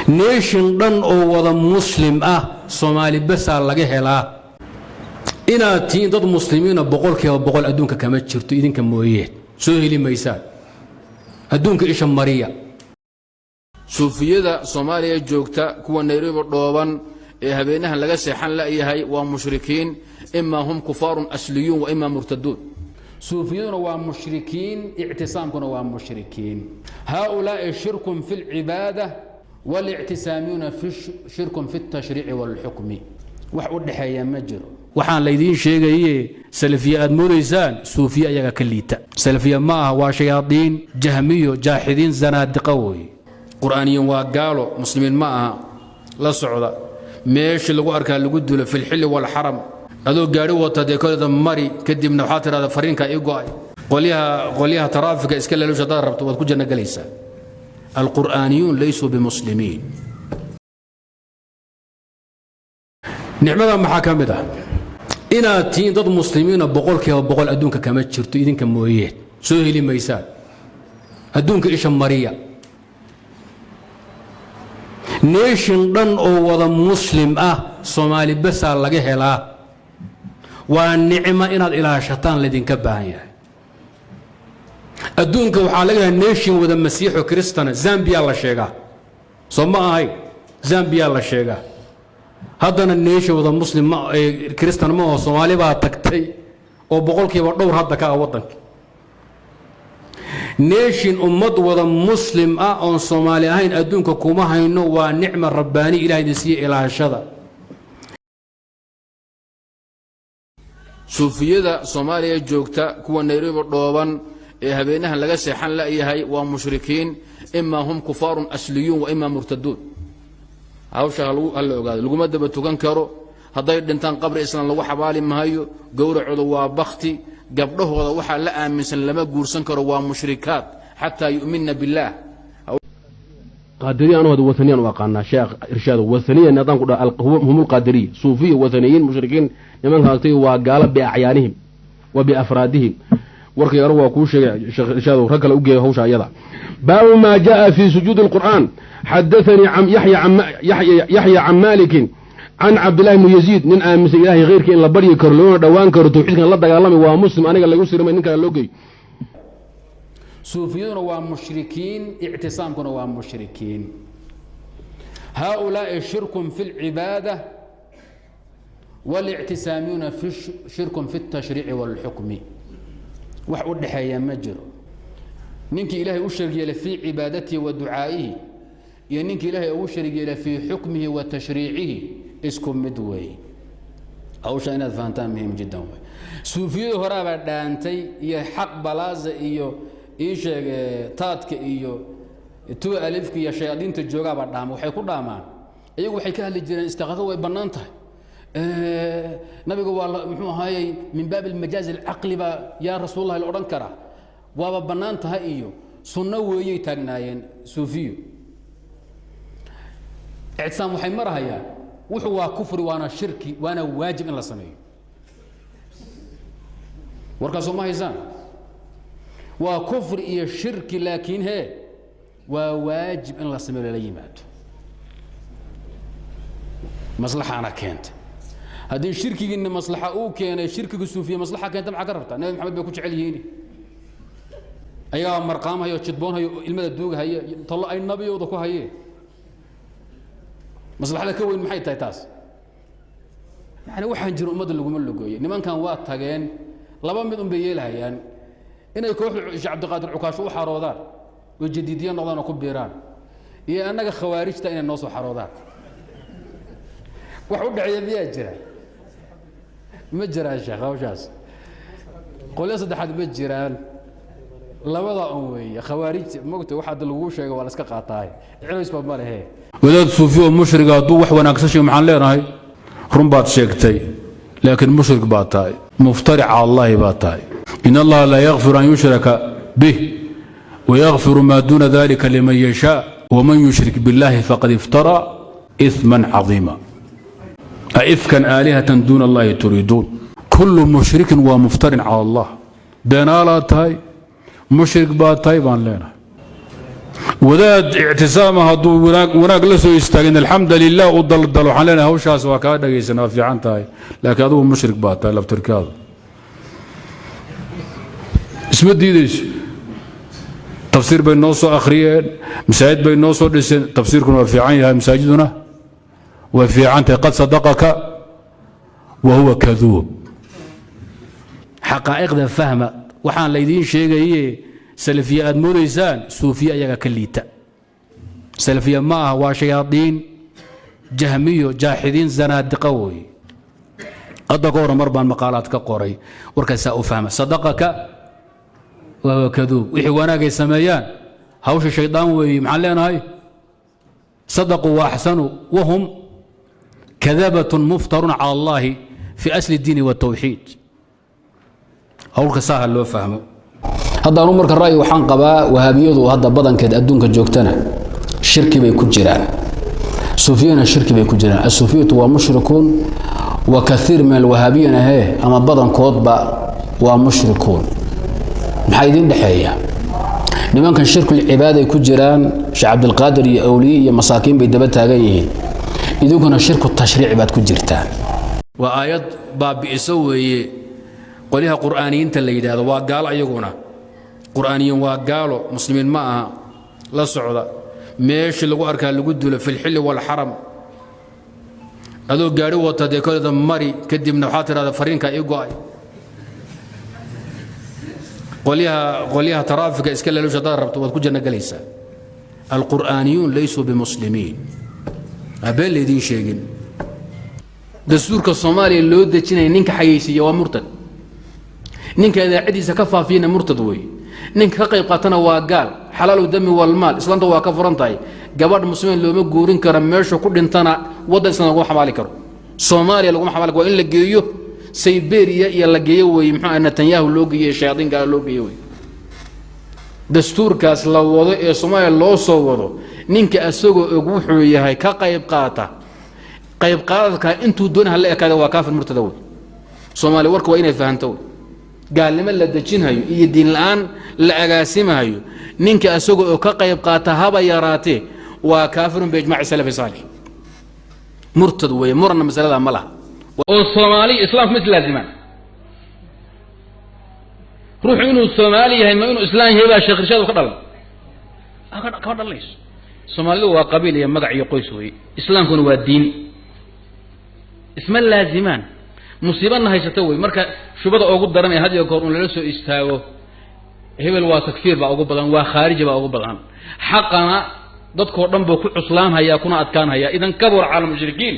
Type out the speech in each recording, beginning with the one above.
nation dhan oo wada muslim Soomaali bas laga helaa inaad tiin dad muslimiina boqolkiiba boqol adduunka kama jirto idinka mooyee soo heli maysaan adduunka isha mariya suufiyada Soomaaliya joogta kuwa Nairobi dhooban ee habeenaha laga seexan la yahay waa mushrikiin imma hum kufarun asliyun wa imma murtadun صوفيون ومشركين اعتصامكم ومشركين هؤلاء شرك في العبادة والاعتسامون في شرك في التشريع والحكم وحود حيا مجر وحان ليدين شيغايه سلفيه ادموريسان صوفيه ايغا كليتا سلفيه ما هو شياطين جهميه جاحدين زنادقه وي قرانيين وقالوا مسلمين ما لا صعوده ماشي لو اركا لو دول في الحل والحرم adoo gaari wata deekada mari kadibna waxa tirada fariinka ay go'ay qoliyaha taraafika iska leelusha dad rabto wad ku janna galaysa alquraaniyun laysu bimuslimin nicmada maxaa kamida inaad tiin dad muslimiina boqolkiiba boqol adduunka kama jirto idinka mooyee soo heli maysaan adduunka isha mariya nation dhan oo wada muslim Soomaali bas laga helaa والنعمة إن الإلهشتان الذين كباهية الدنيا وحالها نيشن وذا المسيح وكريستنا زامبيا الله شيغا صما هاي زامبيا الله شيغا هذا النيشن وذا مسلم كريستنا ما هو صومالي بقى تكتي وبقول كي ودور هذا كا وطن نيشن أمد وذا مسلم أن صومالي هاي الدنيا كوما هاي نو ونعمة رباني إلهي نسي إلهشدا suufiyada Soomaaliya joogta kuwa Nairobi dhooban ee habeenaha laga seexan la yahay waa mushrikiin imma hum kufarun asliyun wa imma murtadun hawsha hal ogaado laguma daba tukan karo haday dhintaan qabri islaan lagu xabaali maayo gowracooda waa bakhti gabdhahooda waxa la aaminsan lama guursan karo waa mushrikaad hatta yu'minna billah قادرية أنا هذا وثنيا وقعنا شيخ إرشاد وثنيا نظام هم القادرية صوفية وثنيين مشركين يمن هاكتي وقال بأعيانهم وبأفرادهم ورك يروى كل شيخ إرشاد ورك الأوجي هوش يضع باب ما جاء في سجود القرآن حدثني عن يحيى عن مالك عن عبد الله بن يزيد من آمس إلهي غيرك إن لبري كرلون دوان كرو توحيد كان الله دغالمي waa muslim aniga lagu sirmay ninka loo geey صوفيون ومشركين اعتصامكم ومشركين هؤلاء شرك في العبادة والاعتسامون في شرك في التشريع والحكم وحود حيا مجر نينك إلهي أشرك في عبادته ودعائه يعني نينك إلهي أشرك في حكمه وتشريعه اسكم مدوي أو شأنات فانتان مهم جدا صوفيون هرابا دانتي يحق بلاز إيو إيشك تاتك إيو تو ألفك يا شياطين تجوغا بدام waxay ku dhaamaan iyagu waxay ka hadli jireen istiqaado way banaantahay nabiga waa muxuu ahaayay min baab al majaz al aqli ba ya rasuulullah la oran kara waa banaantahay iyo sunna weeyay taagnaayeen suufiyo ictisaam waxay marahayaan wuxuu waa kufri waana shirki waana waajib in la sameeyo warkaas ma haysan وكفر إيه شرك لكن هي وواجب إن الله سمع له يمات مصلحة أنا كانت هذه الشرك إن مصلحة أو كان الشرك الصوفية مصلحة كانت مع قربتها النبي محمد بيكون عليهني أيها مرقام هي تشدبون هي المدى الدوق هي طلع أي النبي وضكوا هي مصلحة لك وين محيط تايتاس يعني واحد جرو مدى اللي قمر له قوي نمان كان وقت تاجين لبا مدن بيلها يعني إن يكون عبد القادر عكاش وحرودان والجديدين نظام كبيران هي أنك خوارج تأين النص وحرودان وحود عيبية جرا مجرى الشيخ وشاس قول يا صدق حد مجران لا وضع أموي خوارج مقت واحد الوشة ولا سك قاطعي عرس بمره هي وذات صوفي مشرقة دوح وناقصش محلين هاي رمبات شيكتي لكن مشرق باتاي مفترع على الله باتاي إن الله لا يغفر أن يشرك به ويغفر ما دون ذلك لمن يشاء ومن يشرك بالله فقد افترى إثما عظيما أئفكا آلهة دون الله تريدون كل مشرك ومفتر على الله بينالات هاي مشرك باتاي بان لنا wadaad ictisaama hadduu wanaag la soo istaagin alxamdu lilah u daldalo waxaan leenahay hawshaas waa kaa dhagaysan waa fiican tahay laakiin adigu mushrik baa tahay laftirkaada isma diidayso tafsiir bay noo soo akhriyeen masaajid bay noo soo dhiseen tafsiirkuna waa fiican yahay masaajiduna waa fiican tahay qad sadaqaka wa huwa kaduub xaqaa'iqda fahma waxaan laydiin sheegaye salafiya aad moodaysaan suufiya ayaga ka liita salafiya ma aha waa shayaadiin jahmiyo jaaxidiin zanaadiqa weeye hadda ka hore mar baan maqaalaad ka qoray warkaasaa u fahma sadaqaka wahuwa kaduub wixii wanaagay sameeyaan hawsha shaydaan weeye maxaan leenahay sadaquu wa axsanuu wahum kadabatun muftarun cala allahi fi asli اdiini waالtawxiid hawlka saaha loo fahmo haddaanu marka ra'yi waxaan qabaa wahaabiyadu hadda badankeed adduunka joogtana shirki bay ku jiraan suufiyana shirki bay ku jiraan asuufiyatu waa mushrikuun wa kaiir min alwahaabiyana ama badankoodba waa mushrikuun maxaa idin dhexeeya nimankan shirkul cibaaday ku jiraan sheekh cabdilqaadir iyo awliye iyo masaakiin bay daba taagan yihiin idinkuna shirku tashriic baad ku jirtaan waa aayad baabi'iso weeye qoliha qur'aaniyiinta la yidhaahdo waa gaalo ayaguna qur'aaniyiin waa gaalo muslimiin ma aha la socda meeshii lagu arkaa lagu dulo fi lxilli waalxaram adoo gaari wata dee koleeda mari kadibna waxaa tidhahda fariinkaa ii go'ay qolyaha taraafika iska leelusha hadaad rabto waad ku janno gelaysaa alqur'aaniyuun laysuu bimuslimiin habeen laydiin sheegin dastuurka soomaaliya loo dejinaya ninka xayeysiiya waa murtad ninka idaacadiisa ka faafiyana murtad weeye ninka ka qayb qaatana waa gaal xalaalu dami walmaal islaanta waa ka furan tahay gabadh muslimiin looma guurin karo meesha ku dhintana waddan islam laguma xamaali karo soomaaliya laguma xamaali karo waa in la geeyo sayberia iyo la geeyo weeye muxuu netanyahu loo geeyey shayaadiinka loo geeyo weeye dastuurkaas la wado ee soomaaliya loo soo wado ninka asagoo og wuxuu yahay ka qayb qaata qayb qaadadka intuu doonaha la ekaada waa kaafir murtada wey soomaaliya warka waa inay fahanto wey gaalnimo la dejinhayo iyo diin la'aan la agaasimahayo ninka asagoo oo ka qayb qaata haba yaraatee waa kaafirun biijmaaci salafi saalix murtad weeye muranna masalada ma laha oo soomaali islaamku mis laazimaan ruuxu inuu soomaali yahay ma inuu islaam yahay baa sheekhrishadu ka dhalan kama dhalanayso soomaalidu waa qabiil iyo magac iyo qoys weeye islaamkuna waa diin isma laazimaan musiibana haysato wey marka shubada ugu daran ee had iyo goor un lala soo istaago hebel waa takfiir baa ugu badan waa khaariji baa ugu badan xaqana dadkoo dhan buu ku cuslaamhayaa kuna adkaanhayaa idan kabur cala mushrikiin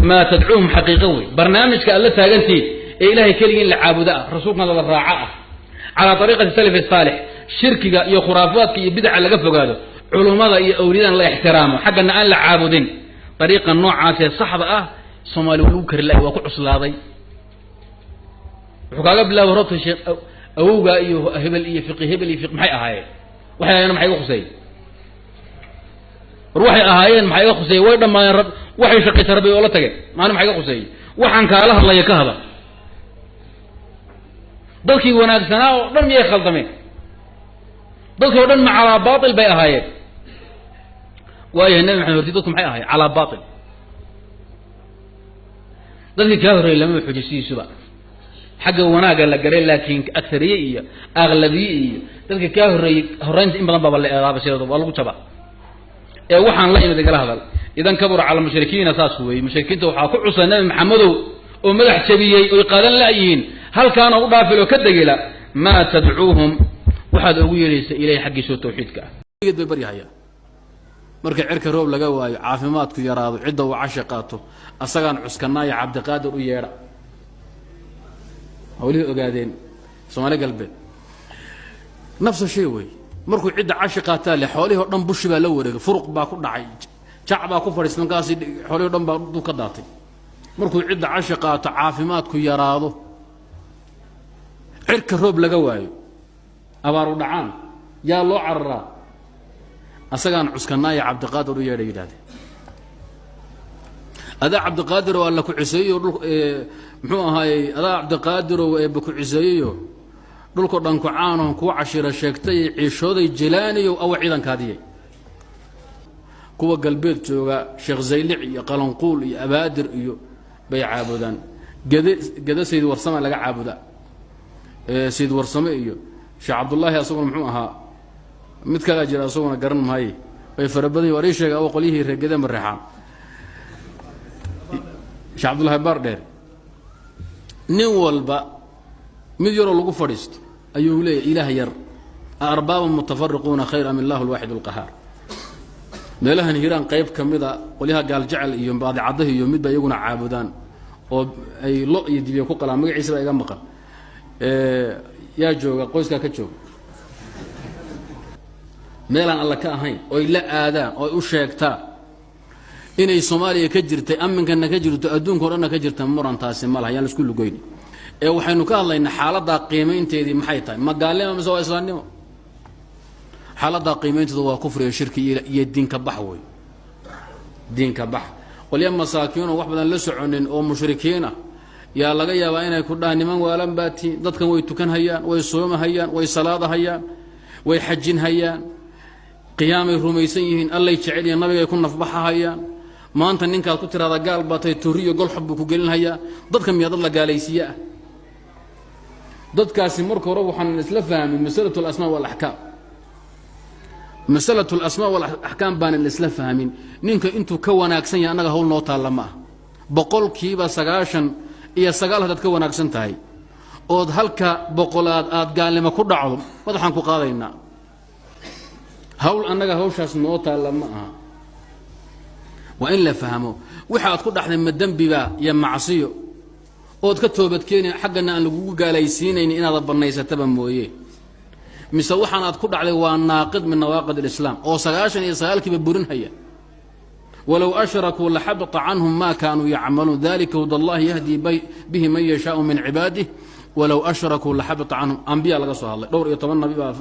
maa tadcuuhum xaqiiqa wey barnaamijka aad la taagantiid ee ilaahay keligii in la caabudo ah rasuulkana la raaco ah calaa ariiqati salafi saalix shirkiga iyo khuraafaadka iyo bidca laga fogaado culummada iyo awliyadan la ixtiraamo xaggana aan la caabudin ariiqa noocaasee saxda ah soomaaliya lagu kari lahay waa ku cuslaaday wuxuu kaaga bilaaba rabta sheekh awowga iyo hebel iyo fiqh maxay ahaayeen waxay ahaayeen maxay uga khusay war waxay ahaayeen maxay uga khusay way dhammaayeen waxay shaqaysa rabbi oo la tageen maana maxay uga khusay waxaan kaala hadlaya ka hada dadkii wanaagsanaa oo dhan miyay khaldameen dadkii oo dhan ma calaa baatil bay ahaayeen waayahay nabi maxamed horti dadku maxay ahaayeen calaa baatil dadkii kaa horreeyey lama xujisiisuba xagga wanaaga la garay laakiin aktariye iyo aqlabiye iyo dadka ka horeynta in badan baba la eedaaba sidoo waa lagu jaba ee waxaan la imid igala hadal idan kabura cala mushrikiina saas weeye mushrikiinta waxaa ku cusay nabi maxamedow oo madax jabiyey oo qaadan laayihiin halkaana u dhaafilo ka degila ma tadcuuhum waxaad ugu yeelaysa ilaahay xaqiisa tawxiidka ah bay baryahaya marka cirka roob laga waayo caafimaadku yaraado cidda uu casha qaato asagaan cuskanaayo cabdiqaadir u yeedha hawlihii ogaadeen soomaali galbeed nafsa shay wey markuu cidda cashi qaataa le xoolihii o dhan bushi baa la wareegay furuq baa ku dhacay jac baa ku fadhiistay markaasi xoolihii o dhan baa dul ka daatay markuu cidda cashi qaato caafimaadku yaraado cirka roob laga waayo abaaru dhacaan yaa loo cararaa asagaan cuskanaayo cabdiqaadir u yeedha yidhahdeen adaa cabdiqaadir oo alla ku ciseeyo muxuu ahaayey adaa cabdiqaadir oo eebba ku ciseeyeyo dhulko dhan ku caanoo kuwa cashira sheegtay ciishooday jilaaniyo awa ciidankaadiyay kuwa galbeed jooga sheekh zaylic iyo qalanquul iyo abaadir iyo bay caabudaan gada sayid warsame laga caabuda sayid warsame iyo sheekh cabdullaahi asaguna muxuu ahaa mid kala jira asaguna garan maaye way farabadan warii sheega oo qolyihii reegada mareexaan sheekh cabdullaahi baardheer nin walba mid yaroo lagu fadhiisto ayuu leeyahay ilaah yar arbaaban mutafariquuna khayr am illahu alwaaxid alqahaar meelahan hiiraan qayb ka mida qolyaha gaaljecel iyo baadicadaha iyo midba iyaguna caabudaan oo ay lo iyo dibiya ku qalaan magaciisa baa iga maqan yaa jooga qoyskaa ka jooga meelaan alla ka ahayn oy la aadaan oo ay u sheegtaan inay soomaaliya ka jirtay aminkana ka jirto adduunka o dhanna ka jirta murantaasi ma laha yaan laisku lugayni waxaynu ka hadlaynaa xaaladdaa qiimaynteedii maxay tahay ma gaalnimo mise waa islaamnimo xaaladdaa qiimaynteedu waa kufriga shirki iyo diinka bax wey diinka bax qolya masaakiinoo wax badan la soconin oo mushrikiin ah yaa laga yaabaa inay ku dhahaan niman waalan baatiin dadkan way tukan hayaan way sooma hayaan way salaada hayaan way xajin hayaan qiyaamay rumaysan yihiin allay jecel yihiin nabigay ku nafbaxa hayaan maanta ninkaad ku tiraada gaal baatay turiyo golxob buu ku gelin hayaa dadka miyaa dad la gaalaysiiye ah dadkaasi marka hore waxaan isla fahmin masalatu alasmaa walaxkaam masalatu alasmaa walaxkaam baanan isla fahmin ninka intuu ka wanaagsan yahay annaga hawl noo taalla ma ah boqolkiiba 99 haddaad ka wanaagsan tahay ood halka boqolaad aad gaalnimo ku dhacdo madaxaan ku qaadaynaa hawl annaga hawshaas noo taalla ma aha waa in la fahmo waxa aad ku dhaxday ma dembiba iyo macsiyo ood ka toobadkeenay xaggana aan lagugu gaalaysiinaynin inaad bannaysataba mooye mise waxaan aad ku dhacday waa naaqid min nawaaqid alislaam oo 99kiiba burin haya walow ashrakuu laxabata canhum ma kaanuu yacmaluun dalika huda allahi yahdi bihi man yashaau min cibaadih walow ashrakuu laxabata canhum ambiya laga soo hadlay dhowr iyo 10 nabi baa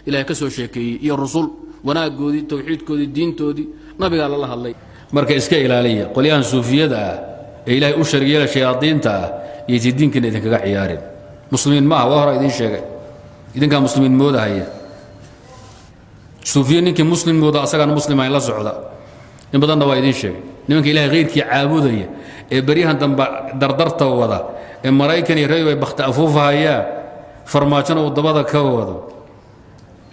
ilaahay ka soo sheekeeyey iyo rusul wanaagoodii tawxiidkoodii diintoodii nabigaa lala hadlay marka iska ilaaliya qolyahan suufiyada ah ee ilaahay u shargeeya shayaadiinta ah iyo diinkan idinkaga ciyaarin muslimiin ma aha waa hore idin sheegay idinkaa muslimiin moodahaya suufiya ninkii muslim mooda asagaan muslimayn la socda in badanna waa idin sheegay nimanka ilaahay khayrkii caabudaya ee baryahan dambe dardarta wada ee maraykan iyo reer way bakhti afuufahayaan farmaajona uu dabada ka wado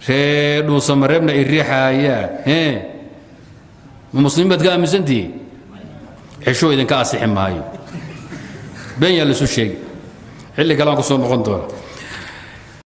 ree dhuusamareebna ay riixahayaan ma muslimiin baad ka aaminsantihiin xisho idinka asixi maayo been yaa laisu sheegi xilli kale aan ku soo noqon doona